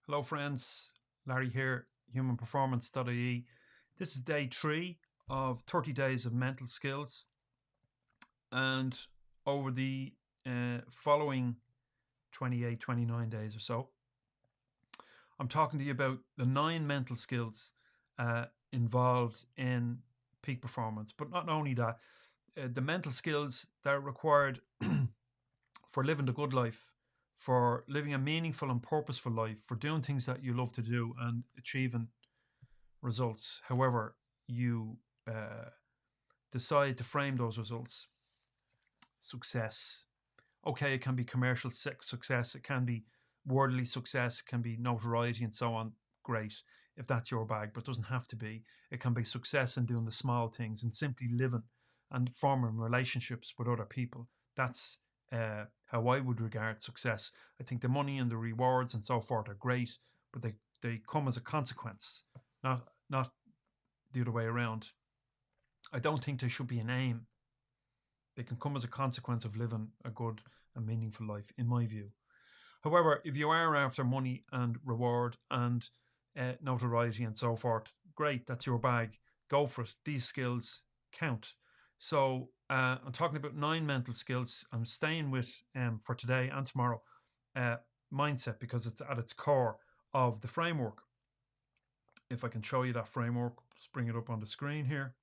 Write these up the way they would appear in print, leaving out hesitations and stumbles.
Hello friends, Larry here, humanperformance.ie. This is day 3 of 30 days of mental skills, and over the following 28, 29 days or so, I'm talking to you about the 9 mental skills involved in peak performance. But not only that, the mental skills that are required for living the good life, for living a meaningful and purposeful life, for doing things that you love to do and achieving results, however you decide to frame those results. Success. Okay, it can be commercial success, it can be worldly success, it can be notoriety and so on. Great, if that's your bag, but it doesn't have to be. It can be success in doing the small things and simply living and forming relationships with other people. That's how I would regard success. I think the money and the rewards and so forth are great, but they come as a consequence, not the other way around. I don't think they should be an aim. They can come as a consequence of living a good and meaningful life, in my view. However, if you are after money and reward and notoriety and so forth, great, that's your bag. Go for it. These skills count. So I'm talking about 9 mental skills. I'm staying with, for today and tomorrow, mindset, because it's at its core of the framework. If I can show you that framework, just bring it up on the screen here.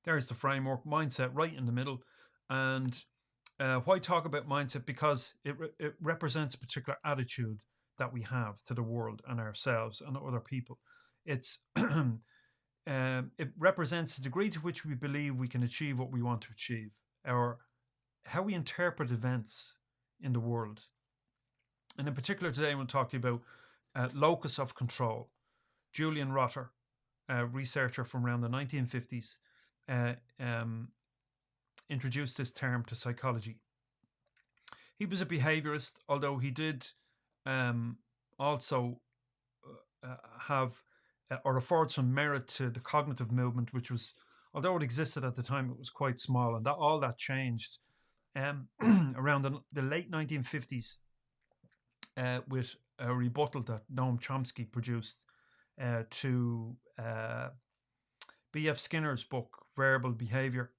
There's the framework, mindset right in the middle. And why talk about mindset? Because it represents a particular attitude that we have to the world and ourselves and other people. It's it represents the degree to which we believe we can achieve what we want to achieve, or how we interpret events in the world. And in particular today, we'll talk to you about Locus of Control. Julian Rotter, a researcher from around the 1950s, introduced this term to psychology. He was a behaviourist, although he did also have or afford some merit to the cognitive movement, which was, although it existed at the time, it was quite small, and all that changed around the late 1950s with a rebuttal that Noam Chomsky produced to B.F. Skinner's book Variable Behaviour,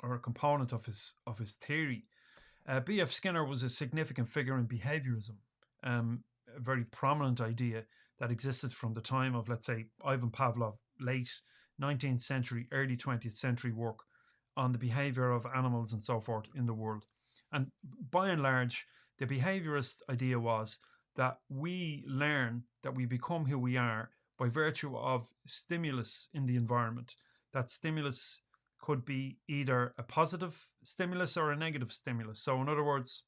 or a component of his theory. B.F. Skinner was a significant figure in behaviorism, a very prominent idea that existed from the time of, let's say, Ivan Pavlov, late 19th century, early 20th century work on the behaviour of animals and so forth in the world. And by and large, the behaviourist idea was that we learn, that we become who we are by virtue of stimulus in the environment. That stimulus could be either a positive stimulus or a negative stimulus. So in other words,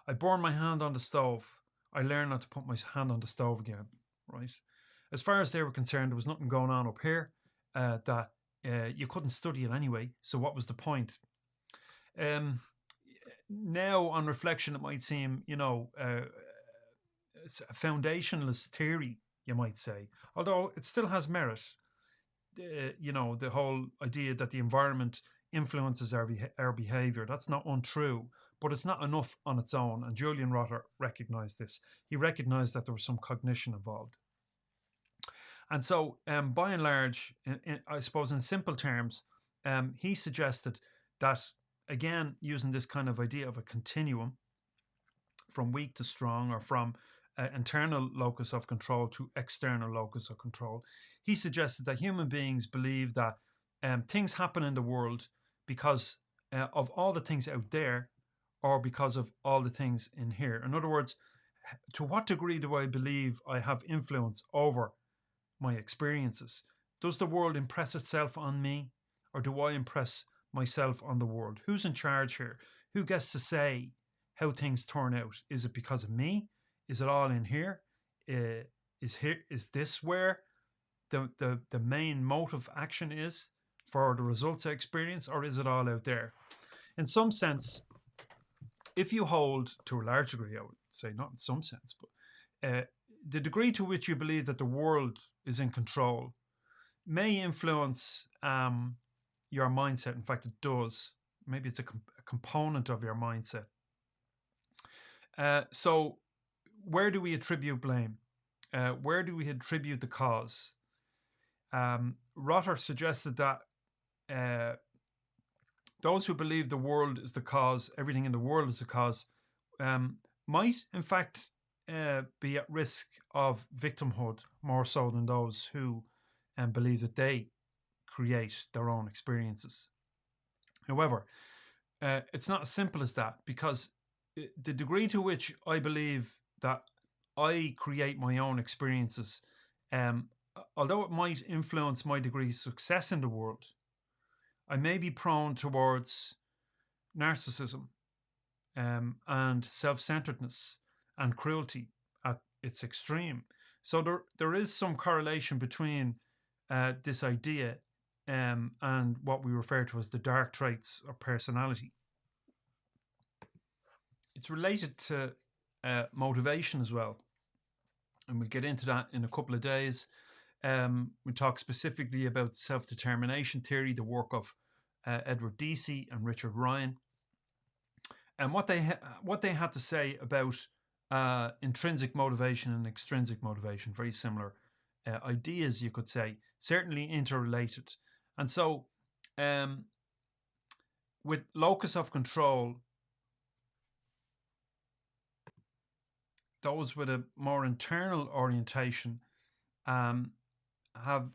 I burn my hand on the stove, I learn not to put my hand on the stove again, right? As far as they were concerned, there was nothing going on up here that you couldn't study it anyway, so what was the point? Now, on reflection, it might seem, it's a foundationless theory, you might say, although it still has merit. The whole idea that the environment influences our behaviour, that's not untrue, but it's not enough on its own. And Julian Rotter recognised this. He recognised that there was some cognition involved. And so, by and large, I suppose in simple terms, he suggested that, again, using this kind of idea of a continuum from weak to strong, or from internal locus of control to external locus of control, he suggested that human beings believe that things happen in the world because of all the things out there, or because of all the things in here. In other words, to what degree do I believe I have influence over my experiences? Does the world impress itself on me, or do I impress myself on the world? Who's in charge here? Who gets to say how things turn out? Is it because of me? Is it all in here? Is this where the main motive action is for the results I experience, or is it all out there? In some sense, if you hold, to a large degree, I would say, not in some sense, but the degree to which you believe that the world is in control may influence your mindset. In fact, it does. Maybe it's a component of your mindset. So where do we attribute blame? Where do we attribute the cause? Rotter suggested that those who believe the world is the cause, everything in the world is the cause, might in fact be at risk of victimhood more so than those who believe that they create their own experiences. However, it's not as simple as that, because the degree to which I believe that I create my own experiences, although it might influence my degree of success in the world, I may be prone towards narcissism and self-centeredness and cruelty at its extreme. So there is some correlation between this idea and what we refer to as the dark traits of personality. It's related to motivation as well, and we'll get into that in a couple of days. We talk specifically about self-determination theory, the work of Edward Deci and Richard Ryan, and what they had to say about intrinsic motivation and extrinsic motivation. Very similar ideas, you could say, certainly interrelated. And so with locus of control, those with a more internal orientation have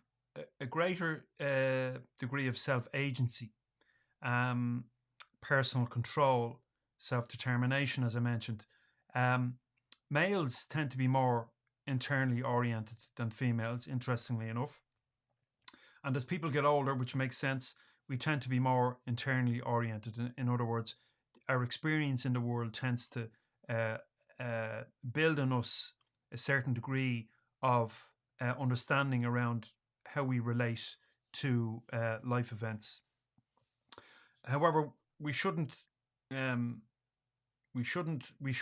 a greater degree of self-agency, personal control, self-determination, as I mentioned. Males tend to be more internally oriented than females, interestingly enough. And as people get older, which makes sense, we tend to be more internally oriented. In other words, our experience in the world tends to build in us a certain degree of understanding around how we relate to life events. However, we should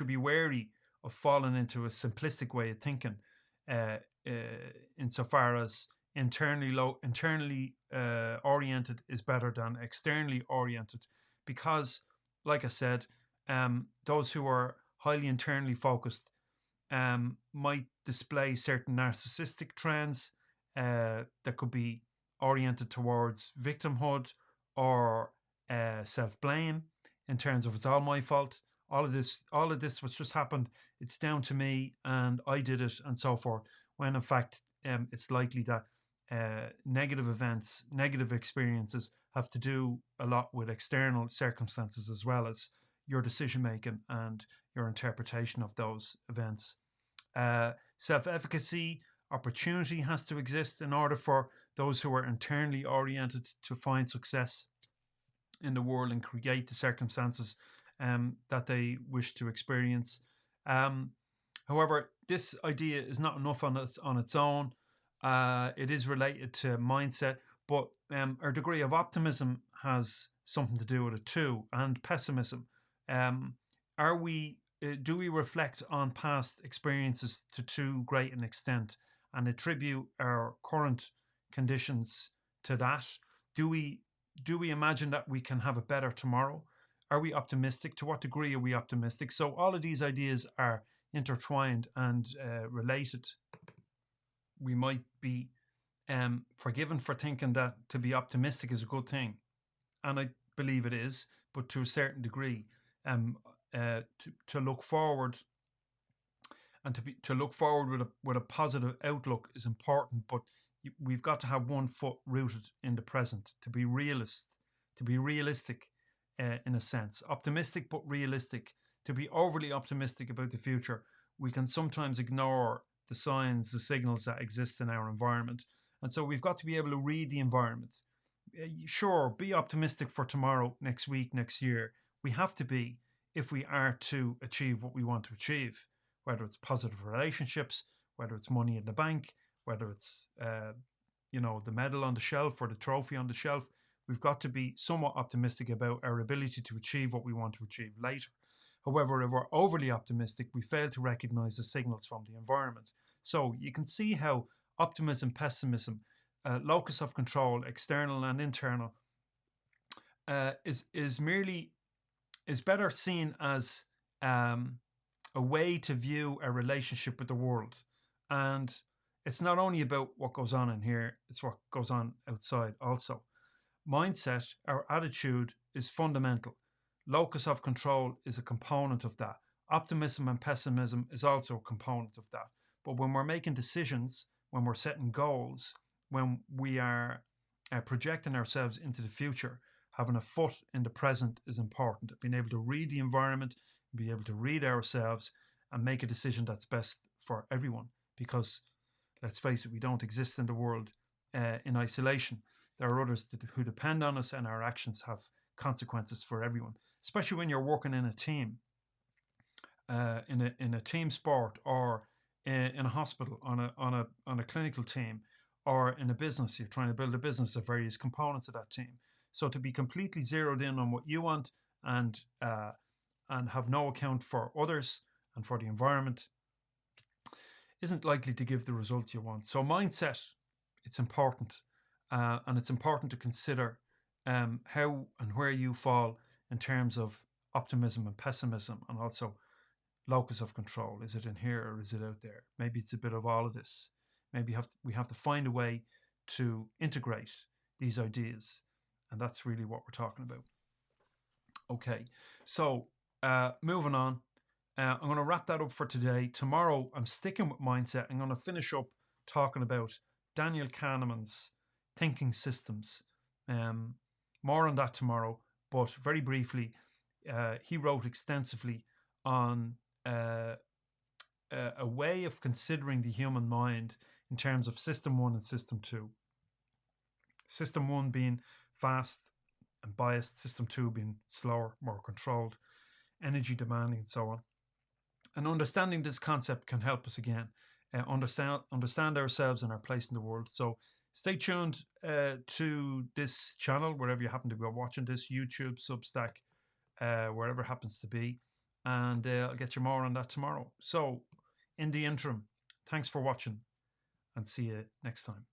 be wary of falling into a simplistic way of thinking, insofar as internally oriented is better than externally oriented, because, like I said, those who are highly internally focused might display certain narcissistic trends that could be oriented towards victimhood or self-blame, in terms of it's all my fault. All of this what's just happened, it's down to me and I did it, and so forth. When in fact, it's likely that negative events, negative experiences have to do a lot with external circumstances, as well as your decision making and your interpretation of those events. Self-efficacy, opportunity has to exist in order for those who are internally oriented to find success in the world and create the circumstances that they wish to experience. However, this idea is not enough on its own. It is related to mindset, but our degree of optimism has something to do with it too, and pessimism. Do we reflect on past experiences to too great an extent and attribute our current conditions to that? Do we imagine that we can have a better tomorrow? Are we optimistic? To what degree are we optimistic? So all of these ideas are intertwined and related. We might be forgiven for thinking that to be optimistic is a good thing, and I believe it is, but to a certain degree. To look forward and to look forward with a positive outlook is important, but we've got to have one foot rooted in the present, to be realistic in a sense, optimistic but realistic. To be overly optimistic about the future, we can sometimes ignore the signs, the signals that exist in our environment, and so we've got to be able to read the environment. Sure, be optimistic for tomorrow, next week, next year. We have to be, if we are to achieve what we want to achieve, whether it's positive relationships, whether it's money in the bank, whether it's the medal on the shelf or the trophy on the shelf. We've got to be somewhat optimistic about our ability to achieve what we want to achieve later. However, if we're overly optimistic, we fail to recognize the signals from the environment. So you can see how optimism, pessimism, locus of control, external and internal, is better seen as a way to view our relationship with the world. And it's not only about what goes on in here, it's what goes on outside also. Mindset, our attitude, is fundamental. Locus of control is a component of that. Optimism and pessimism is also a component of that. But when we're making decisions, when we're setting goals, when we are projecting ourselves into the future, having a foot in the present is important. Being able to read the environment, be able to read ourselves, and make a decision that's best for everyone. Because let's face it, we don't exist in the world in isolation. There are others who depend on us, and our actions have consequences for everyone. Especially when you're working in a team, in a team sport, or in a hospital on a clinical team, or in a business. You're trying to build a business of various components of that team. So to be completely zeroed in on what you want and have no account for others and for the environment isn't likely to give the results you want. So mindset, it's important, and it's important to consider how and where you fall in terms of optimism and pessimism, and also locus of control. Is it in here or is it out there? Maybe it's a bit of all of this. Maybe we have to find a way to integrate these ideas, and that's really what we're talking about. Okay, so moving on. I'm going to wrap that up for today. Tomorrow, I'm sticking with mindset. I'm going to finish up talking about Daniel Kahneman's thinking systems. More on that tomorrow, but very briefly, he wrote extensively on a way of considering the human mind in terms of System 1 and System 2. System 1 being fast and biased, System 2 being slower, more controlled, energy demanding, and so on. And understanding this concept can help us again understand ourselves and our place in the world. So stay tuned to this channel, wherever you happen to be watching this, YouTube, Substack, wherever it happens to be. And I'll get you more on that tomorrow. So in the interim, thanks for watching, and see you next time.